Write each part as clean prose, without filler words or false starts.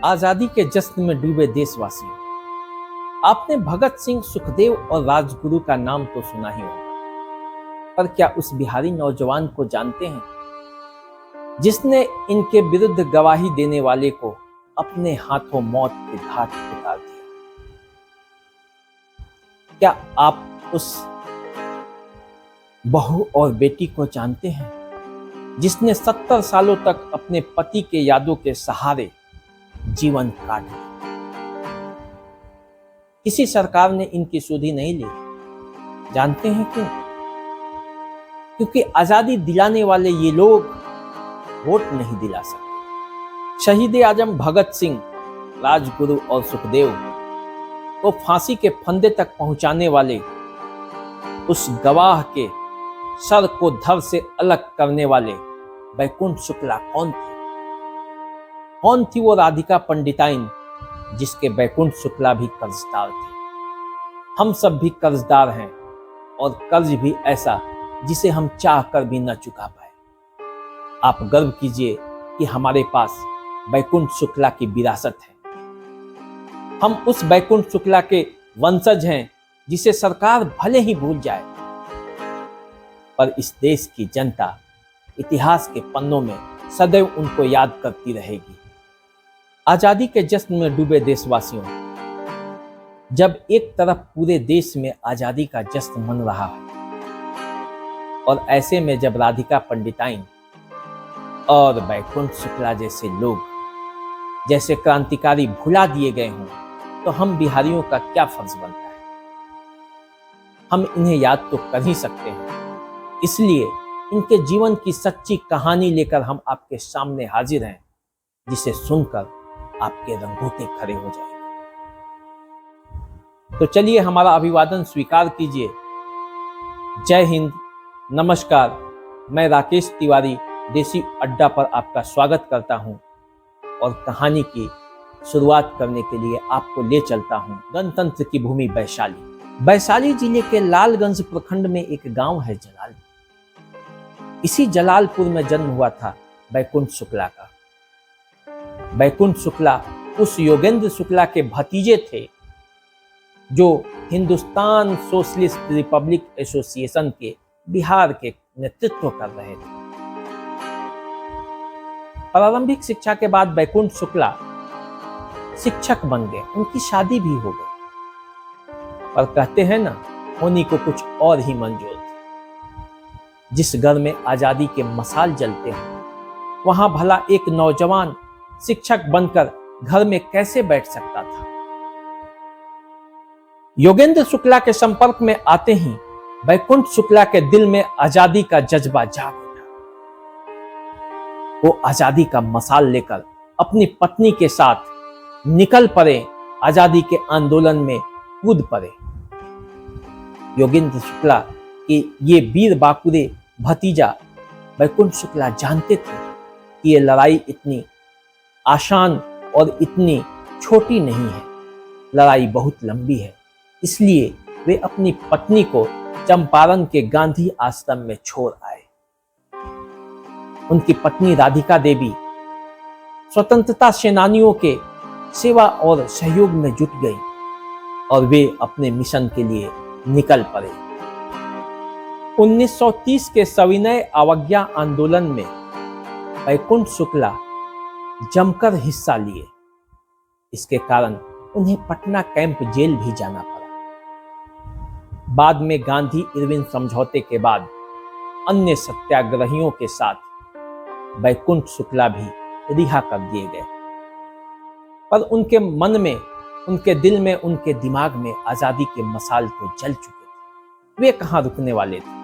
आजादी के जश्न में डूबे देशवासियों, आपने भगत सिंह, सुखदेव और राजगुरु का नाम तो सुना ही होगा, पर क्या उस बिहारी नौजवान को जानते हैं जिसने इनके विरुद्ध गवाही देने वाले को अपने हाथों मौत के घाट उतार दिया? क्या आप उस बहू और बेटी को जानते हैं जिसने 70 सालों तक अपने पति के यादों के सहारे जीवन काट लिया? किसी सरकार ने इनकी सुधि नहीं ली। जानते हैं क्यों? क्योंकि आजादी दिलाने वाले ये लोग वोट नहीं दिला सकते। शहीद आजम भगत सिंह, राजगुरु और सुखदेव को फांसी के फंदे तक पहुंचाने वाले उस गवाह के सर को धड़ से अलग करने वाले बैकुंठ शुक्ला कौन थे? कौन थी वो राधिका पंडिताइन जिसके बैकुंठ शुक्ला भी कर्जदार थे? हम सब भी कर्जदार हैं, और कर्ज भी ऐसा जिसे हम चाह कर भी न चुका पाए। आप गर्व कीजिए कि हमारे पास बैकुंठ शुक्ला की विरासत है। हम उस बैकुंठ शुक्ला के वंशज हैं जिसे सरकार भले ही भूल जाए, पर इस देश की जनता इतिहास के पन्नों में सदैव उनको याद करती रहेगी। आजादी के जश्न में डूबे देशवासियों, जब एक तरफ पूरे देश में आजादी का जश्न मन रहा है, और ऐसे में जब राधिका पंडिताइन और बैकुंठ शुक्ला जैसे लोग, जैसे क्रांतिकारी भुला दिए गए हों, तो हम बिहारियों का क्या फर्ज बनता है? हम इन्हें याद तो कर ही सकते हैं। इसलिए इनके जीवन की सच्ची कहानी लेकर हम आपके सामने हाजिर हैं, जिसे सुनकर आपके रंगोटे खड़े हो जाएंगे। तो चलिए हमारा अभिवादन स्वीकार कीजिए। जय हिंद, नमस्कार। मैं राकेश तिवारी देसी अड्डा पर आपका स्वागत करता हूं, और कहानी की शुरुआत करने के लिए आपको ले चलता हूं गणतंत्र की भूमि वैशाली। वैशाली जिले के लालगंज प्रखंड में एक गांव है जलालपुर। इसी जलालपुर में जन्म हुआ था बैकुंठ शुक्ला का। बैकुंठ शुक्ला उस योगेंद्र शुक्ला के भतीजे थे जो हिंदुस्तान सोशलिस्ट रिपब्लिक एसोसिएशन के बिहार के नेतृत्व कर रहे थे। प्रारंभिक शिक्षा के बाद बैकुंठ शुक्ला शिक्षक बन गए। उनकी शादी भी हो गई, पर कहते हैं ना, होनी को कुछ और ही मंजूर थी। जिस घर में आजादी के मसाल जलते हैं, वहां भला एक नौजवान शिक्षक बनकर घर में कैसे बैठ सकता था? योगेंद्र शुक्ला के संपर्क में आते ही बैकुंठ शुक्ला के दिल में आजादी का जज्बा जाग उठा। वो आजादी का मसाल लेकर अपनी पत्नी के साथ निकल पड़े, आजादी के आंदोलन में कूद पड़े। योगेंद्र शुक्ला के ये वीर बाकुरे भतीजा बैकुंठ शुक्ला जानते थे कि ये लड़ाई इतनी आसान और इतनी छोटी नहीं है, लड़ाई बहुत लंबी है। इसलिए वे अपनी पत्नी को चंपारण के गांधी आश्रम में छोड़ आए। उनकी पत्नी राधिका देवी स्वतंत्रता सेनानियों के सेवा और सहयोग में जुट गई, और वे अपने मिशन के लिए निकल पड़े। 1930 के सविनय अवज्ञा आंदोलन में बैकुंठ शुक्ला जमकर हिस्सा लिए। इसके कारण उन्हें पटना कैंप जेल भी जाना पड़ा। बाद में गांधी इरविन समझौते के बाद अन्य सत्याग्रहियों के साथ बैकुंठ शुक्ला भी रिहा कर दिए गए, पर उनके मन में, उनके दिल में, उनके दिमाग में आजादी के मसाल तो जल चुके थे। वे कहां रुकने वाले थे?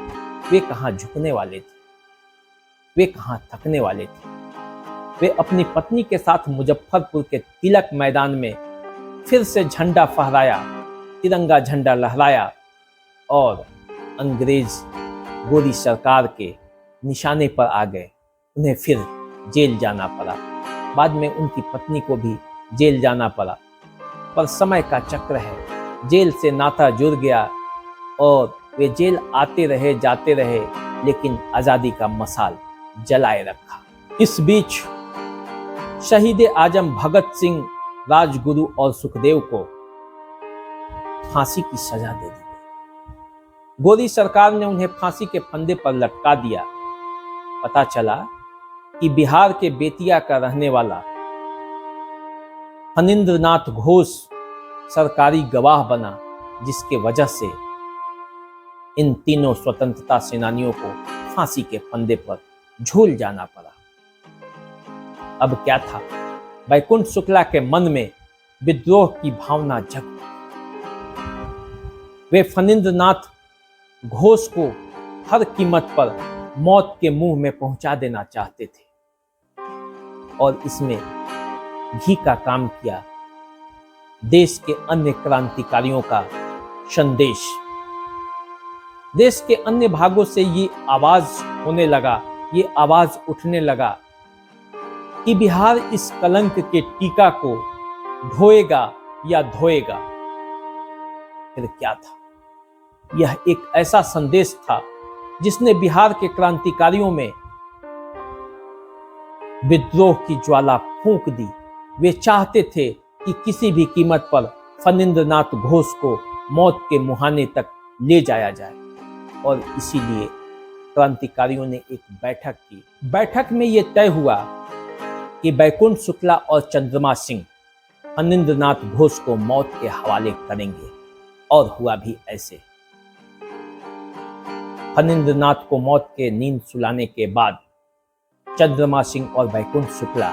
वे कहां झुकने वाले थे? वे कहां थकने वाले थे? वे अपनी पत्नी के साथ मुजफ्फरपुर के तिलक मैदान में फिर से झंडा फहराया, तिरंगा झंडा लहराया, और अंग्रेज गोरी सरकार के निशाने पर आ गए। उन्हें फिर जेल जाना पड़ा। बाद में उनकी पत्नी को भी जेल जाना पड़ा, पर समय का चक्र है, जेल से नाता जुड़ गया, और वे जेल आते रहे, जाते रहे, लेकिन आजादी का मसाल जलाए रखा। इस बीच शहीद आजम भगत सिंह, राजगुरु और सुखदेव को फांसी की सजा दे दी गई। गोरी सरकार ने उन्हें फांसी के फंदे पर लटका दिया। पता चला कि बिहार के बेतिया का रहने वाला फणींद्रनाथ घोष सरकारी गवाह बना, जिसके वजह से इन तीनों स्वतंत्रता सेनानियों को फांसी के फंदे पर झूल जाना पड़ा। अब क्या था, बैकुंठ शुक्ला के मन में विद्रोह की भावना जग उठी। वे फणींद्रनाथ घोष को हर कीमत पर मौत के मुंह में पहुंचा देना चाहते थे और इसमें घी का काम किया देश के अन्य क्रांतिकारियों का संदेश। देश के अन्य भागों से ये आवाज होने लगा, ये आवाज उठने लगा कि बिहार इस कलंक के टीका को ढोएगा या धोएगा। फिर क्या था, यह एक ऐसा संदेश था जिसने बिहार के क्रांतिकारियों में विद्रोह की ज्वाला फूंक दी। वे चाहते थे कि किसी भी कीमत पर फणींद्रनाथ घोष को मौत के मुहाने तक ले जाया जाए और इसीलिए क्रांतिकारियों ने एक बैठक की। बैठक में यह तय हुआ कि बैकुंठ शुक्ला और चंद्रमा सिंह फणींद्रनाथ घोष को मौत के हवाले करेंगे और हुआ भी ऐसे। फणींद्रनाथ को मौत के नींद सुलाने के बाद चंद्रमा सिंह और बैकुंठ शुक्ला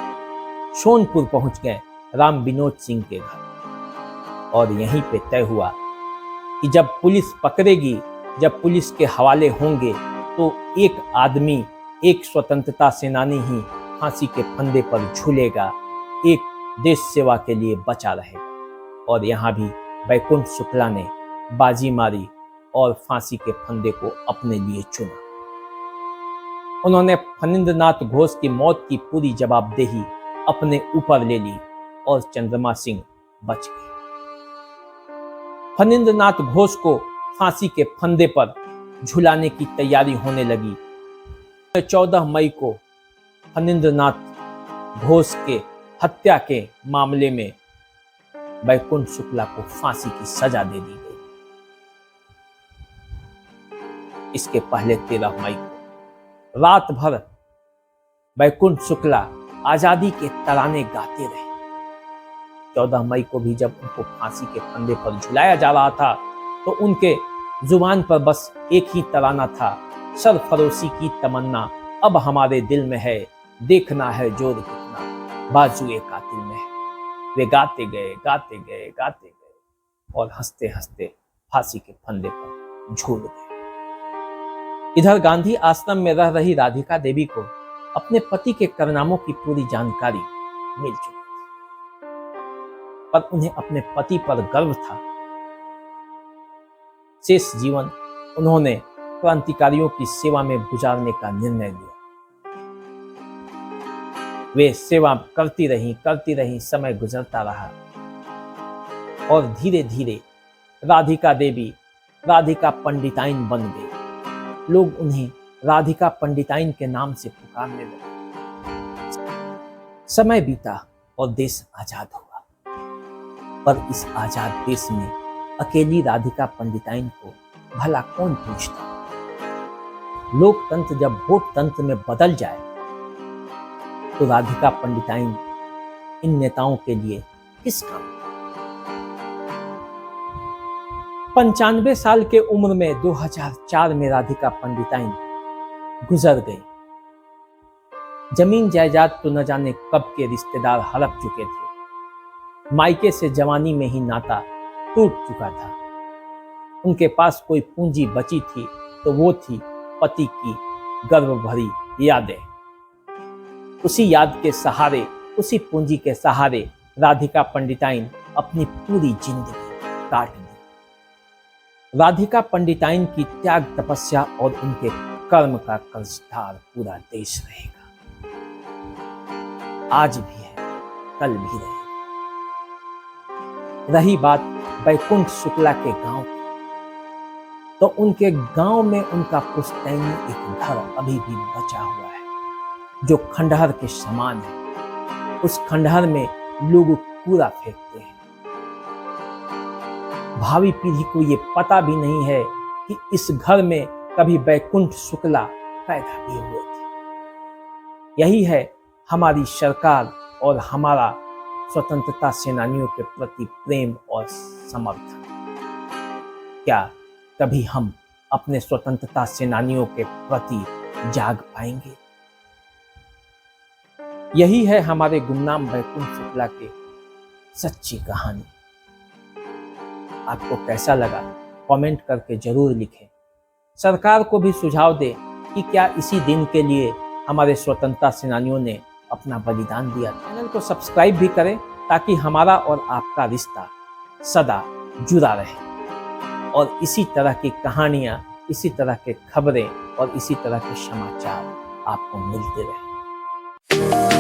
सोनपुर पहुंच गए राम विनोद सिंह के घर और यहीं पे तय हुआ कि जब पुलिस पकड़ेगी, जब पुलिस के हवाले होंगे तो एक आदमी, एक स्वतंत्रता सेनानी ही फांसी के फंदे पर झूलेगा, एक देश सेवा के लिए बचा रहेगा। और यहाँ भी बैकुंठ शुक्ला ने बाजी मारी और फांसी के फंदे को अपने लिए चुना। उन्होंने फणींद्रनाथ घोष की मौत की पूरी जवाबदेही अपने ऊपर ले ली और चंद्रमा सिंह बच गए। फणींद्रनाथ घोष को फांसी के फंदे पर झुलाने की तैयारी होने लगी। 14 मई को फणींद्रनाथ घोष के हत्या के मामले में बैकुंठ शुक्ला को फांसी की सजा दे दी गई। इसके पहले 13 मई को रात भर बैकुंठ शुक्ला आजादी के तराने गाते रहे। 14 मई को भी जब उनको फांसी के फंदे पर झुलाया जा रहा था तो उनके जुबान पर बस एक ही तराना था, सरफरोशी की तमन्ना अब हमारे दिल में है, देखना है जोर कितना बाजुए कातिल में है। वे गाते गए, गाते गए, गाते गए और हंसते हंसते फांसी के फंदे पर झूल गए। इधर गांधी आश्रम में रह रही राधिका देवी को अपने पति के कारनामों की पूरी जानकारी मिल चुकी थी, पर उन्हें अपने पति पर गर्व था। शेष जीवन उन्होंने क्रांतिकारियों की सेवा में गुजारने का निर्णय लिया। वे सेवा करती रही, समय गुजरता रहा और धीरे धीरे राधिका देवी राधिका पंडिताइन बन गई। लोग उन्हें राधिका पंडिताइन के नाम से पुकारने लगे। समय बीता और देश आजाद हुआ, पर इस आजाद देश में अकेली राधिका पंडिताइन को भला कौन पूछता। लोकतंत्र जब वोट तंत्र में बदल जाए तो राधिका पंडिताइन इन नेताओं के लिए किस काम। 95 साल के उम्र में 2004 में राधिका पंडिताइन गुजर गई। जमीन जायदाद तो न जाने कब के रिश्तेदार हड़प चुके थे। मायके से जवानी में ही नाता टूट चुका था। उनके पास कोई पूंजी बची थी तो वो थी पति की गर्व भरी यादें। उसी याद के सहारे, उसी पूंजी के सहारे राधिका पंडिताइन अपनी पूरी जिंदगी काट दी। राधिका पंडिताइन की त्याग, तपस्या और उनके कर्म का कर्जदार पूरा देश रहेगा। आज भी है, कल भी रहेगा। रही बात बैकुंठ शुक्ला के गांव की, तो उनके गांव में उनका पुश्तैनी एक घर अभी भी बचा हुआ है जो खंडहर के समान है। उस खंडहर में लोग कूड़ा फेंकते हैं। भावी पीढ़ी को ये पता भी नहीं है कि इस घर में कभी बैकुंठ शुक्ला पैदा भी हुए थे। यही है हमारी सरकार और हमारा स्वतंत्रता सेनानियों के प्रति प्रेम और समर्थन। क्या कभी हम अपने स्वतंत्रता सेनानियों के प्रति जाग पाएंगे? यही है हमारे गुमनाम बैकुंठ शुक्ला की सच्ची कहानी। आपको कैसा लगा कमेंट करके जरूर लिखें। सरकार को भी सुझाव दें कि क्या इसी दिन के लिए हमारे स्वतंत्रता सेनानियों ने अपना बलिदान दिया। चैनल को सब्सक्राइब भी करें ताकि हमारा और आपका रिश्ता सदा जुड़ा रहे और इसी तरह की कहानियां, इसी तरह के खबरें और इसी तरह के समाचार आपको मिलते रहे।